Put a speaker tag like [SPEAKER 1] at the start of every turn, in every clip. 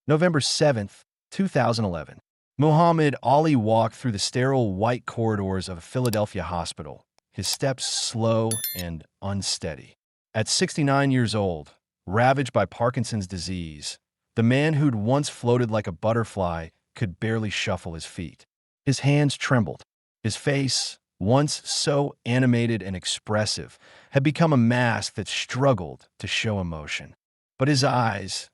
[SPEAKER 1] November 7th, 2011. Muhammad Ali walked through the sterile white corridors of a Philadelphia hospital, his steps slow and unsteady. At 69 years old, ravaged by Parkinson's disease, the man who'd once floated like a butterfly could barely shuffle his feet. His hands trembled. His face, once so animated and expressive, had become a mask that struggled to show emotion. But his eyes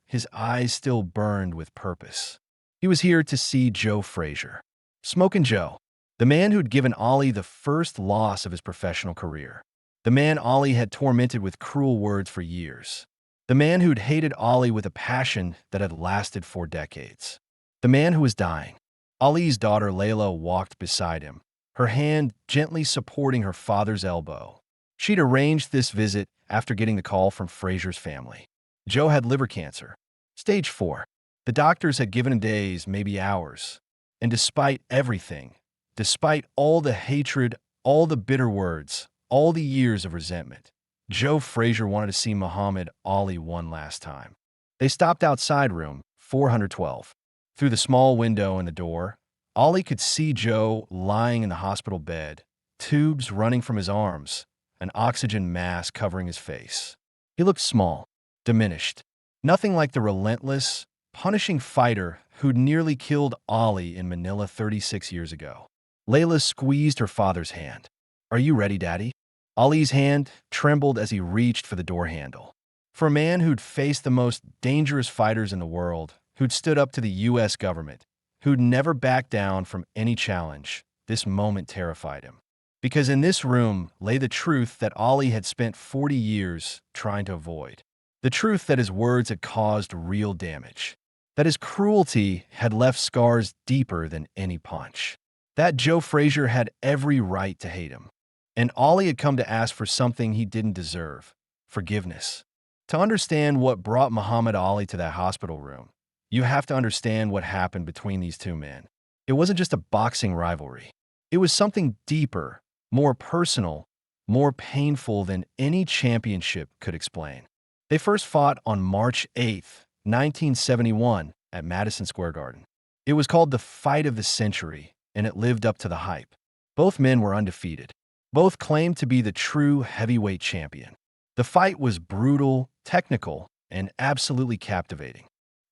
[SPEAKER 1] still burned with purpose. He was here to see Joe Frazier. Smokin' Joe, the man who'd given Ali the first loss of his professional career. The man Ali had tormented with cruel words for years. The man who'd hated Ali with a passion that had lasted for decades. The man who was dying. Ali's daughter Layla walked beside him, her hand gently supporting her father's elbow. She'd arranged this visit after getting the call from Frazier's family. Joe had liver cancer, stage 4. The doctors had given him days, maybe hours. And despite everything, despite all the hatred, all the bitter words, all the years of resentment, Joe Frazier wanted to see Muhammad Ali one last time. They stopped outside room 412. Through the small window in the door, Ali could see Joe lying in the hospital bed, tubes running from his arms, an oxygen mask covering his face. He looked small, diminished, nothing like the relentless, punishing fighter who'd nearly killed Ali in Manila 36 years ago. Layla squeezed her father's hand. "Are you ready, Daddy?" Ali's hand trembled as he reached for the door handle. For a man who'd faced the most dangerous fighters in the world, who'd stood up to the U.S. government, who'd never backed down from any challenge, this moment terrified him. Because in this room lay the truth that Ali had spent 40 years trying to avoid. The truth that his words had caused real damage. That his cruelty had left scars deeper than any punch. That Joe Frazier had every right to hate him. And Ali had come to ask for something he didn't deserve: forgiveness. To understand what brought Muhammad Ali to that hospital room, you have to understand what happened between these two men. It wasn't just a boxing rivalry. It was something deeper, more personal, more painful than any championship could explain. They first fought on March 8th, 1971, at Madison Square Garden. It was called the Fight of the Century, and it lived up to the hype. Both men were undefeated. Both claimed to be the true heavyweight champion. The fight was brutal, technical, and absolutely captivating.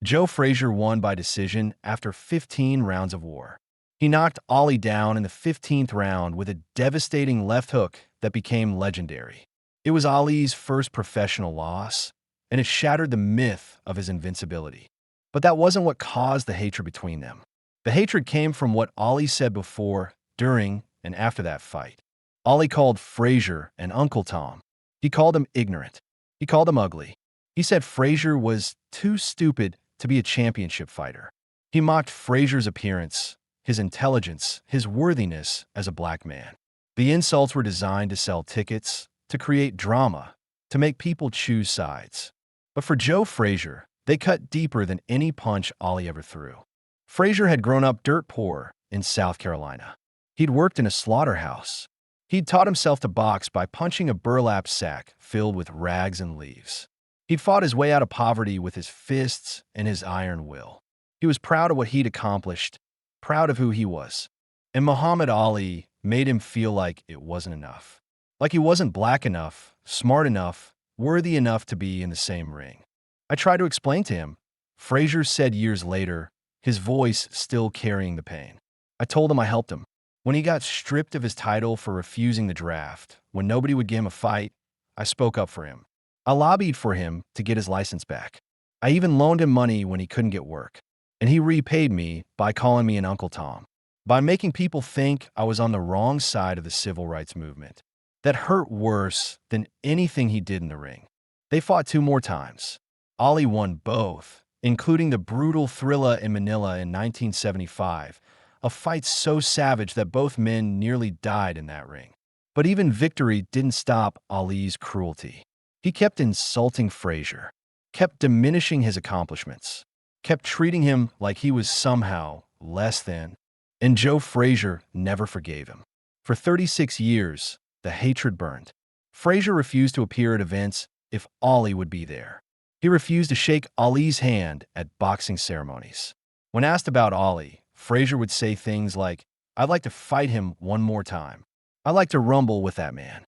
[SPEAKER 1] Joe Frazier won by decision after 15 rounds of war. He knocked Ali down in the 15th round with a devastating left hook that became legendary. It was Ali's first professional loss, and it shattered the myth of his invincibility. But that wasn't what caused the hatred between them. The hatred came from what Ali said before, during, and after that fight. Ali called Frazier an Uncle Tom. He called him ignorant. He called him ugly. He said Frazier was too stupid to be a championship fighter. He mocked Frazier's appearance, his intelligence, his worthiness as a black man. The insults were designed to sell tickets, to create drama, to make people choose sides. But for Joe Frazier, they cut deeper than any punch Ali ever threw. Frazier had grown up dirt poor in South Carolina. He'd worked in a slaughterhouse. He'd taught himself to box by punching a burlap sack filled with rags and leaves. He'd fought his way out of poverty with his fists and his iron will. He was proud of what he'd accomplished, proud of who he was. And Muhammad Ali made him feel like it wasn't enough. Like he wasn't black enough, smart enough, worthy enough to be in the same ring. I tried to explain to him. Frazier said years later, his voice still carrying the pain. I told him I helped him. When he got stripped of his title for refusing the draft, when nobody would give him a fight, I spoke up for him. I lobbied for him to get his license back. I even loaned him money when he couldn't get work. And he repaid me by calling me an Uncle Tom, by making people think I was on the wrong side of the civil rights movement. That hurt worse than anything he did in the ring. They fought 2 more times. Ali won both, including the brutal Thrilla in Manila in 1975, a fight so savage that both men nearly died in that ring. But even victory didn't stop Ali's cruelty. He kept insulting Frazier, kept diminishing his accomplishments, kept treating him like he was somehow less than, and Joe Frazier never forgave him. For 36 years, the hatred burned. Frazier refused to appear at events if Ali would be there. He refused to shake Ali's hand at boxing ceremonies. When asked about Ali, Frazier would say things like, "I'd like to fight him one more time. I'd like to rumble with that man."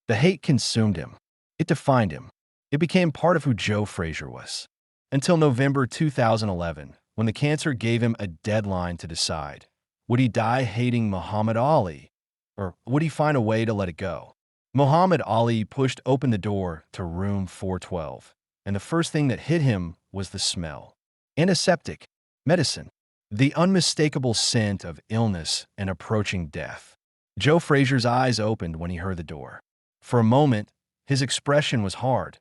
[SPEAKER 1] The hate consumed him. It defined him. It became part of who Joe Frazier was. Until November 2011, when the cancer gave him a deadline to decide. Would he die hating Muhammad Ali, or would he find a way to let it go? Muhammad Ali pushed open the door to room 412, and the first thing that hit him was the smell. Antiseptic, medicine, the unmistakable scent of illness and approaching death. Joe Frazier's eyes opened when he heard the door. For a moment, his expression was hard,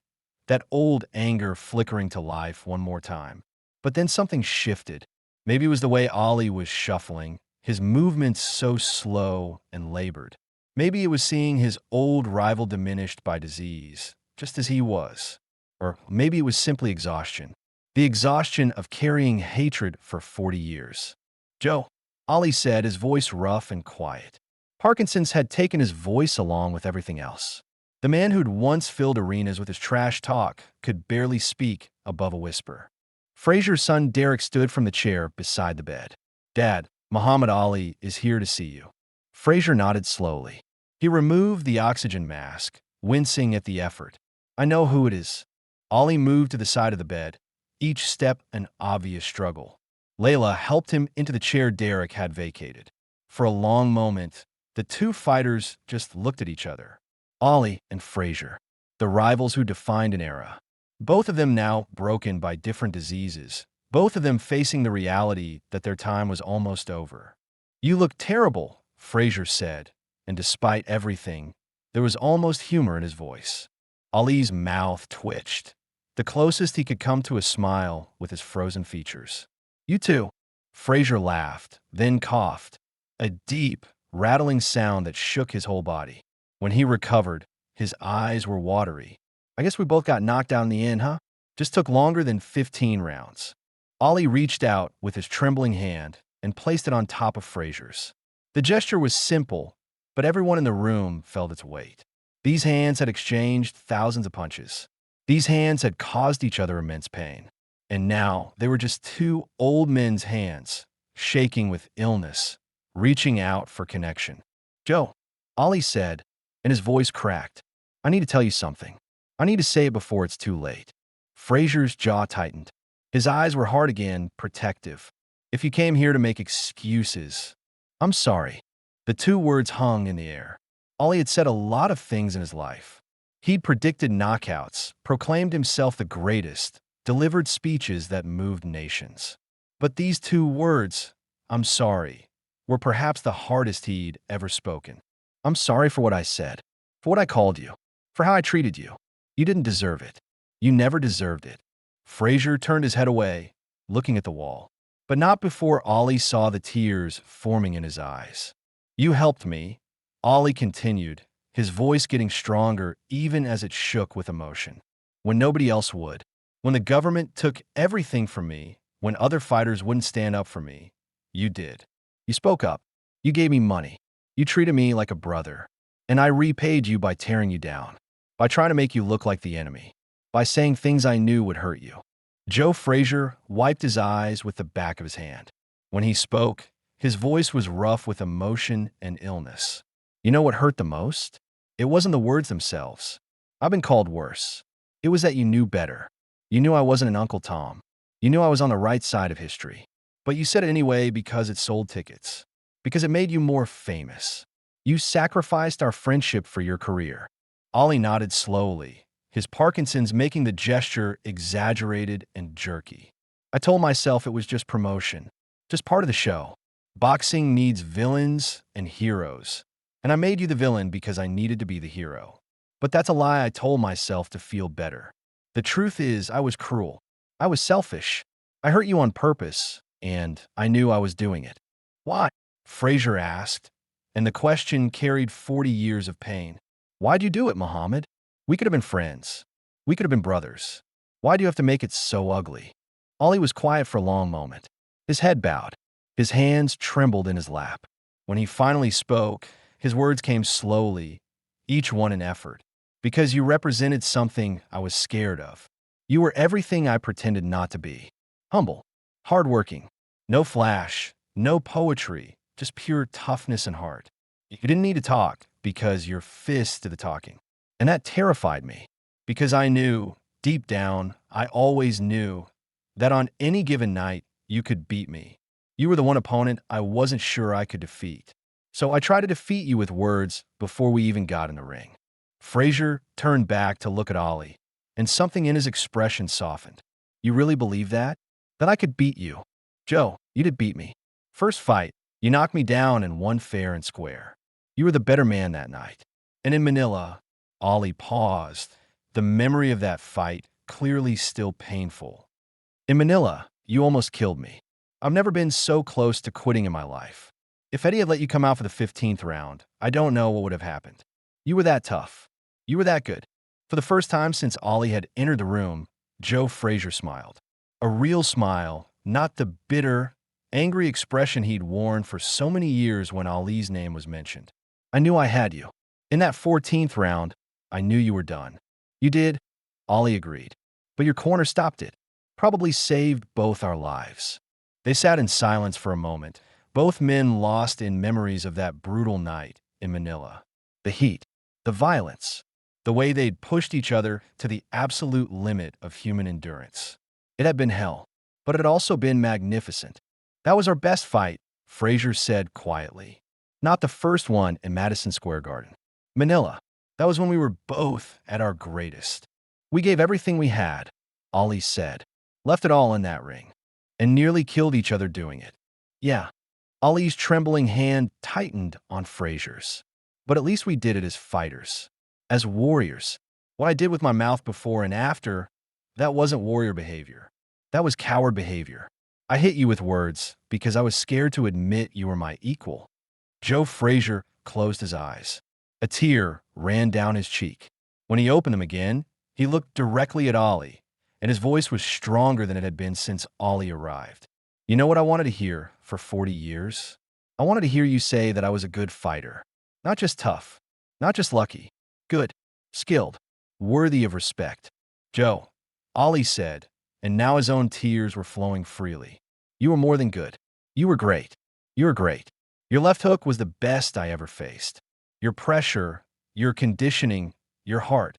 [SPEAKER 1] that old anger flickering to life one more time. But then something shifted. Maybe it was the way Ali was shuffling, his movements so slow and labored. Maybe it was seeing his old rival diminished by disease, just as he was. Or maybe it was simply exhaustion. The exhaustion of carrying hatred for 40 years. "Joe," Ali said, his voice rough and quiet. Parkinson's had taken his voice along with everything else. The man who'd once filled arenas with his trash talk could barely speak above a whisper. Frazier's son Derek stood from the chair beside the bed. "Dad, Muhammad Ali is here to see you." Frazier nodded slowly. He removed the oxygen mask, wincing at the effort. "I know who it is." Ali moved to the side of the bed, each step an obvious struggle. Layla helped him into the chair Derek had vacated. For a long moment, the two fighters just looked at each other. Ali and Frazier, the rivals who defined an era. Both of them now broken by different diseases, both of them facing the reality that their time was almost over. "You look terrible," Frazier said, and despite everything, there was almost humor in his voice. Ali's mouth twitched, the closest he could come to a smile with his frozen features. "You too." Frazier laughed, then coughed, a deep, rattling sound that shook his whole body. When he recovered, his eyes were watery. "I guess we both got knocked out in the end, huh? Just took longer than 15 rounds." Ali reached out with his trembling hand and placed it on top of Frazier's. The gesture was simple, but everyone in the room felt its weight. These hands had exchanged thousands of punches. These hands had caused each other immense pain. And now they were just two old men's hands, shaking with illness, reaching out for connection. "Joe," Ali said, and his voice cracked. "I need to tell you something. I need to say it before it's too late." Frazier's jaw tightened. His eyes were hard again, protective. "If you came here to make excuses, I'm sorry." The two words hung in the air. Ali had said a lot of things in his life. He'd predicted knockouts, proclaimed himself the greatest, delivered speeches that moved nations. But these two words, "I'm sorry," were perhaps the hardest he'd ever spoken. "I'm sorry for what I said, for what I called you, for how I treated you. You didn't deserve it. You never deserved it." Frazier turned his head away, looking at the wall. But not before Ali saw the tears forming in his eyes. "You helped me," Ali continued, his voice getting stronger even as it shook with emotion. "When nobody else would. When the government took everything from me, when other fighters wouldn't stand up for me, you did. You spoke up. You gave me money. You treated me like a brother. And I repaid you by tearing you down, by trying to make you look like the enemy, by saying things I knew would hurt you." Joe Frazier wiped his eyes with the back of his hand. When he spoke, his voice was rough with emotion and illness. "You know what hurt the most? It wasn't the words themselves. I've been called worse. It was that you knew better. You knew I wasn't an Uncle Tom. You knew I was on the right side of history. But you said it anyway because it sold tickets. Because it made you more famous. You sacrificed our friendship for your career." Ali nodded slowly, his Parkinson's making the gesture exaggerated and jerky. "I told myself it was just promotion, just part of the show. Boxing needs villains and heroes. And I made you the villain because I needed to be the hero. But that's a lie I told myself to feel better. The truth is, I was cruel. I was selfish. I hurt you on purpose, and I knew I was doing it." "Why?" Frazier asked, and the question carried 40 years of pain. "Why'd you do it, Muhammad? We could have been friends. We could have been brothers. Why do you have to make it so ugly?" Ali was quiet for a long moment. His head bowed. His hands trembled in his lap. When he finally spoke, his words came slowly, each one an effort. "Because you represented something I was scared of. You were everything I pretended not to be. Humble, hardworking, no flash, no poetry, just pure toughness and heart. You didn't need to talk because your fist did the talking. And that terrified me because I knew, deep down, I always knew that on any given night, you could beat me. You were the one opponent I wasn't sure I could defeat. So I tried to defeat you with words before we even got in the ring. Frazier turned back to look at Ollie, and something in his expression softened. You really believe that? That I could beat you? Joe, you did beat me. First fight, you knocked me down and won fair and square. You were the better man that night. And in Manila, Ollie paused, the memory of that fight clearly still painful. In Manila, you almost killed me. I've never been so close to quitting in my life. If Eddie had let you come out for the 15th round, I don't know what would have happened. You were that tough. You were that good. For the first time since Ollie had entered the room, Joe Frazier smiled. A real smile, not the bitter, angry expression he'd worn for so many years when Ali's name was mentioned. I knew I had you. In that 14th round, I knew you were done. You did, Ollie agreed. But your corner stopped it. Probably saved both our lives. They sat in silence for a moment, both men lost in memories of that brutal night in Manila. The heat, the violence, the way they'd pushed each other to the absolute limit of human endurance. It had been hell, but it had also been magnificent. That was our best fight, Frazier said quietly. Not the first one in Madison Square Garden. Manila, that was when we were both at our greatest. We gave everything we had, Ollie said. Left it all in that ring. And nearly killed each other doing it. Yeah, Ollie's trembling hand tightened on Frazier's. But at least we did it as fighters. As warriors. What I did with my mouth before and after, that wasn't warrior behavior. That was coward behavior. I hit you with words because I was scared to admit you were my equal. Joe Frazier closed his eyes. A tear ran down his cheek. When he opened them again, he looked directly at Ollie, and his voice was stronger than it had been since Ollie arrived. You know what I wanted to hear for 40 years? I wanted to hear you say that I was a good fighter. Not just tough, not just lucky, good, skilled, worthy of respect. Joe, Ollie said, and now his own tears were flowing freely. You were more than good. You were great. You were great. Your left hook was the best I ever faced. Your pressure, your conditioning, your heart.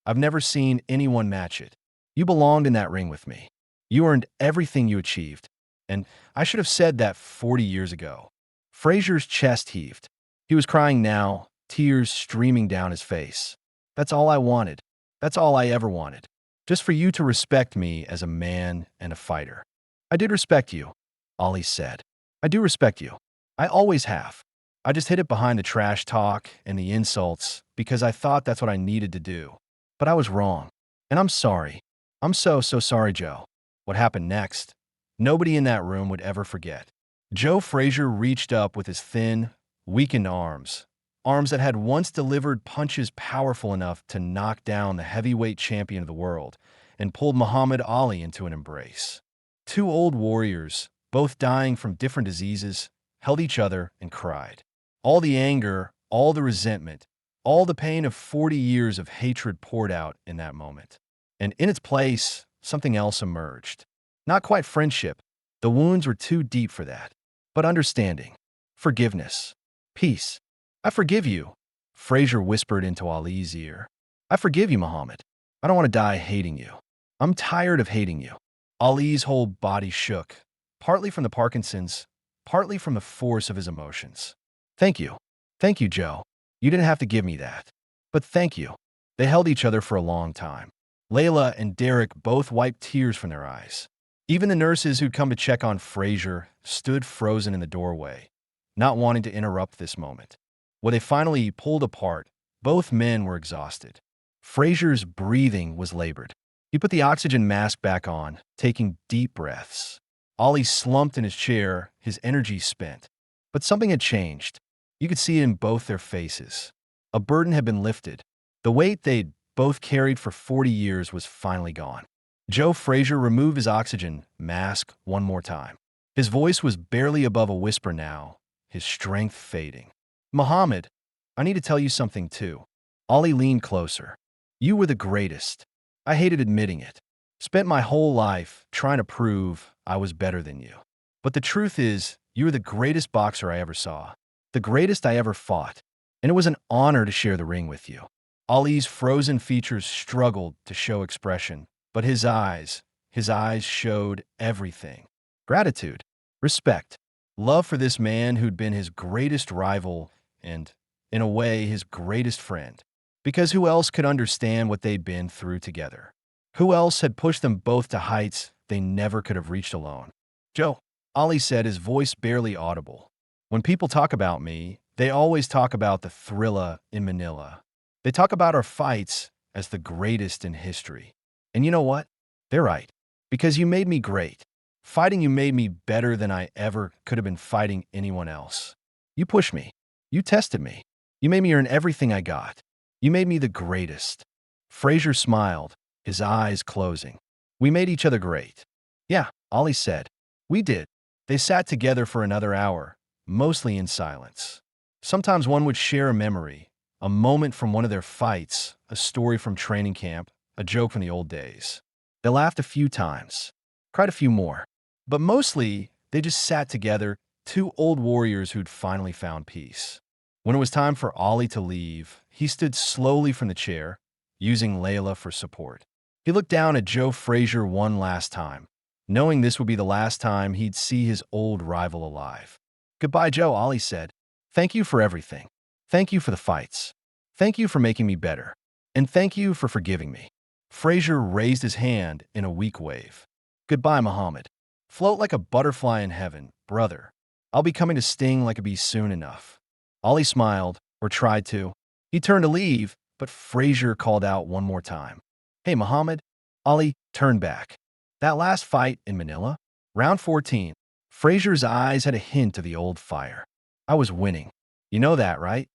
[SPEAKER 1] I've never seen anyone match it. You belonged in that ring with me. You earned everything you achieved. And I should have said that 40 years ago. Frazier's chest heaved. He was crying now, tears streaming down his face. That's all I wanted. That's all I ever wanted. Just for you to respect me as a man and a fighter. I did respect you, Ollie said. I do respect you. I always have. I just hid it behind the trash talk and the insults because I thought that's what I needed to do. But I was wrong. And I'm sorry. I'm so sorry, Joe. What happened next? Nobody in that room would ever forget. Joe Frazier reached up with his thin, weakened arms that had once delivered punches powerful enough to knock down the heavyweight champion of the world, and pulled Muhammad Ali into an embrace. Two old warriors, both dying from different diseases, held each other and cried. All the anger, all the resentment, all the pain of 40 years of hatred poured out in that moment. And in its place, something else emerged. Not quite friendship. The wounds were too deep for that. But understanding. Forgiveness. Peace. I forgive you, Frazier whispered into Ali's ear. I forgive you, Muhammad. I don't want to die hating you. I'm tired of hating you. Ali's whole body shook, partly from the Parkinson's, partly from the force of his emotions. Thank you. Thank you, Joe. You didn't have to give me that. But thank you. They held each other for a long time. Layla and Derek both wiped tears from their eyes. Even the nurses who'd come to check on Frazier stood frozen in the doorway, not wanting to interrupt this moment. When they finally pulled apart, both men were exhausted. Frazier's breathing was labored. He put the oxygen mask back on, taking deep breaths. Ollie slumped in his chair, his energy spent. But something had changed. You could see it in both their faces. A burden had been lifted. The weight they'd both carried for 40 years was finally gone. Joe Frazier removed his oxygen mask one more time. His voice was barely above a whisper now, his strength fading. Muhammad, I need to tell you something too. Ollie leaned closer. You were the greatest. I hated admitting it. Spent my whole life trying to prove I was better than you. But the truth is, you were the greatest boxer I ever saw, the greatest I ever fought, and it was an honor to share the ring with you." Ali's frozen features struggled to show expression, but his eyes showed everything. Gratitude, respect, love for this man who'd been his greatest rival and, in a way, his greatest friend. Because who else could understand what they'd been through together? Who else had pushed them both to heights they never could have reached alone? "Joe," Ali said, his voice barely audible. "When people talk about me, they always talk about the thrilla in Manila. They talk about our fights as the greatest in history. And you know what? They're right. Because you made me great. Fighting you made me better than I ever could have been fighting anyone else. You pushed me. You tested me. You made me earn everything I got. You made me the greatest." Frazier smiled, his eyes closing. "We made each other great." "Yeah," Ali said. "We did." They sat together for another hour, mostly in silence. Sometimes one would share a memory, a moment from one of their fights, a story from training camp, a joke from the old days. They laughed a few times, cried a few more. But mostly, they just sat together, two old warriors who'd finally found peace. When it was time for Ali to leave, he stood slowly from the chair, using Layla for support. He looked down at Joe Frazier one last time, knowing this would be the last time he'd see his old rival alive. "Goodbye, Joe," Ali said. "Thank you for everything. Thank you for the fights. Thank you for making me better. And thank you for forgiving me." Frazier raised his hand in a weak wave. "Goodbye, Muhammad. Float like a butterfly in heaven, brother. I'll be coming to sting like a bee soon enough." Ali smiled, or tried to. He turned to leave, but Frazier called out one more time. "Hey, Muhammad." Ali turned back. "That last fight in Manila? Round 14. Frazier's eyes had a hint of the old fire. "I was winning. You know that, right?"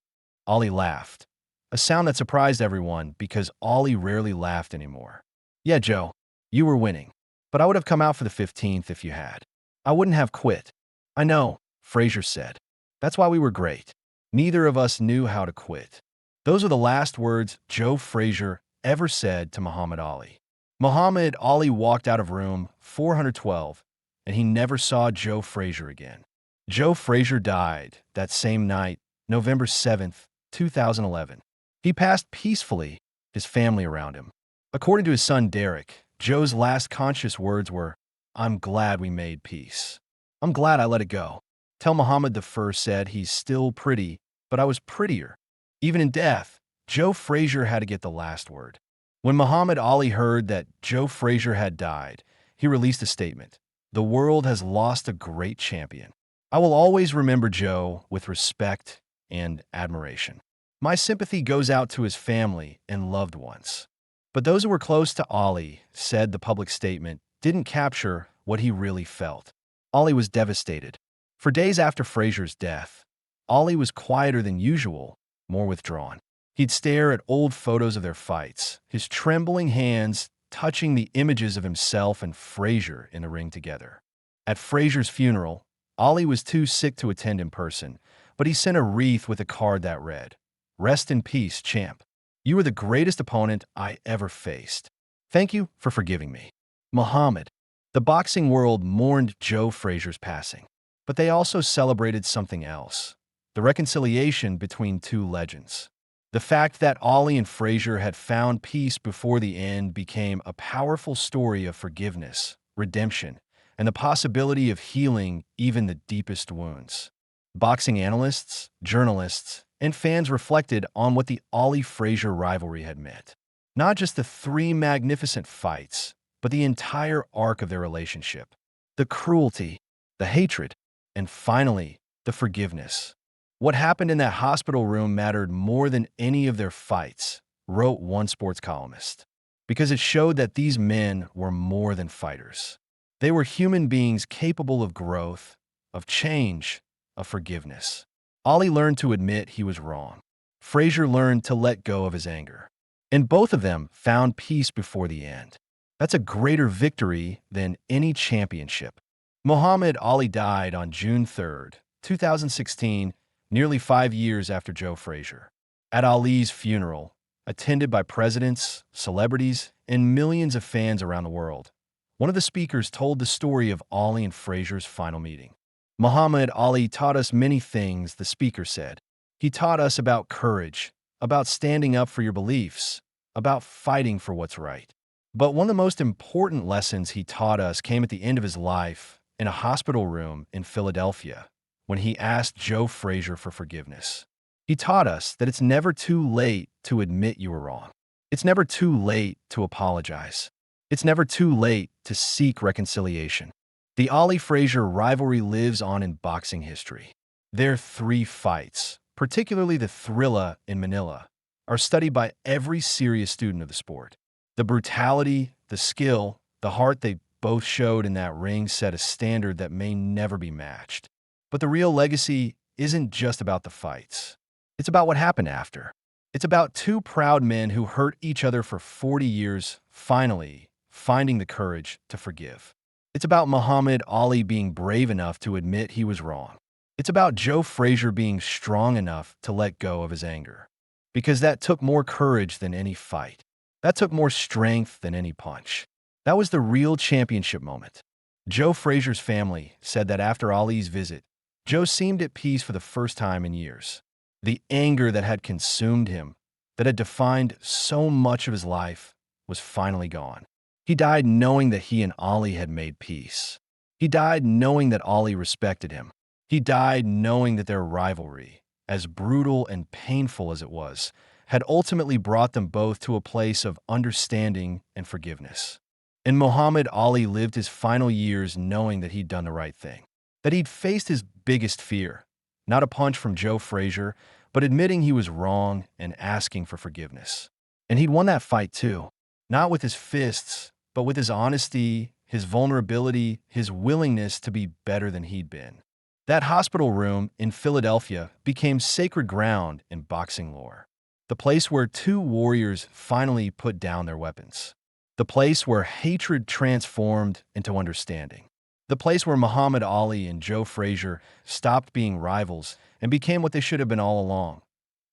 [SPEAKER 1] Ali laughed, a sound that surprised everyone because Ali rarely laughed anymore. "Yeah, Joe, you were winning. But I would have come out for the 15th if you had. I wouldn't have quit." "I know," Frazier said. "That's why we were great. Neither of us knew how to quit." Those are the last words Joe Frazier ever said to Muhammad Ali. Muhammad Ali walked out of room 412, and he never saw Joe Frazier again. Joe Frazier died that same night, November 7th, 2011. He passed peacefully, his family around him. According to his son Derek, Joe's last conscious words were, "I'm glad we made peace. I'm glad I let it go." Tell Muhammad I said, "He's still pretty, but I was prettier." Even in death, Joe Frazier had to get the last word. When Muhammad Ali heard that Joe Frazier had died, he released a statement. "The world has lost a great champion. I will always remember Joe with respect and admiration. My sympathy goes out to his family and loved ones." But those who were close to Ali said the public statement didn't capture what he really felt. Ali was devastated. For days after Frazier's death, Ali was quieter than usual, more withdrawn. He'd stare at old photos of their fights, his trembling hands touching the images of himself and Frazier in the ring together. At Frazier's funeral, Ali was too sick to attend in person, but he sent a wreath with a card that read, "Rest in peace, champ. You were the greatest opponent I ever faced. Thank you for forgiving me." Muhammad. The boxing world mourned Joe Frazier's passing, but they also celebrated something else, the reconciliation between two legends. The fact that Ali and Frazier had found peace before the end became a powerful story of forgiveness, redemption, and the possibility of healing even the deepest wounds. Boxing analysts, journalists, and fans reflected on what the Ali-Frazier rivalry had meant. Not just the three magnificent fights, but the entire arc of their relationship. The cruelty, the hatred, and finally, the forgiveness. What happened in that hospital room mattered more than any of their fights, wrote one sports columnist, because it showed that these men were more than fighters. They were human beings capable of growth, of change, of forgiveness. Ali learned to admit he was wrong. Frazier learned to let go of his anger. And both of them found peace before the end. That's a greater victory than any championship. Muhammad Ali died on June 3rd, 2016, nearly 5 years after Joe Frazier. At Ali's funeral, attended by presidents, celebrities, and millions of fans around the world. One of the speakers told the story of Ali and Frazier's final meeting. Muhammad Ali taught us many things, the speaker said. He taught us about courage, about standing up for your beliefs, about fighting for what's right. But one of the most important lessons he taught us came at the end of his life in a hospital room in Philadelphia when he asked Joe Frazier for forgiveness. He taught us that it's never too late to admit you were wrong. It's never too late to apologize. It's never too late to seek reconciliation. The Ali-Frazier rivalry lives on in boxing history. Their 3 fights, particularly the thriller in Manila, are studied by every serious student of the sport. The brutality, the skill, the heart they both showed in that ring set a standard that may never be matched. But the real legacy isn't just about the fights. It's about what happened after. It's about 2 proud men who hurt each other for 40 years, finally finding the courage to forgive. It's about Muhammad Ali being brave enough to admit he was wrong. It's about Joe Frazier being strong enough to let go of his anger. Because that took more courage than any fight. That took more strength than any punch. That was the real championship moment. Joe Frazier's family said that after Ali's visit, Joe seemed at peace for the first time in years. The anger that had consumed him, that had defined so much of his life, was finally gone. He died knowing that he and Ali had made peace. He died knowing that Ali respected him. He died knowing that their rivalry, as brutal and painful as it was, had ultimately brought them both to a place of understanding and forgiveness. And Muhammad Ali lived his final years knowing that he'd done the right thing, that he'd faced his biggest fear, not a punch from Joe Frazier, but admitting he was wrong and asking for forgiveness. And he'd won that fight too, not with his fists, but with his honesty, his vulnerability, his willingness to be better than he'd been. That hospital room in Philadelphia became sacred ground in boxing lore. The place where 2 warriors finally put down their weapons. The place where hatred transformed into understanding. The place where Muhammad Ali and Joe Frazier stopped being rivals and became what they should have been all along,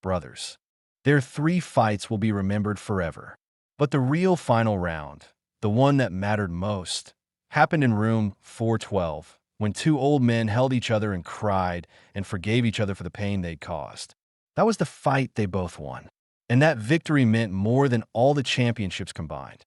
[SPEAKER 1] brothers. Their 3 fights will be remembered forever. But the real final round, the one that mattered most, happened in room 412, when 2 old men held each other and cried and forgave each other for the pain they'd caused. That was the fight they both won. And that victory meant more than all the championships combined.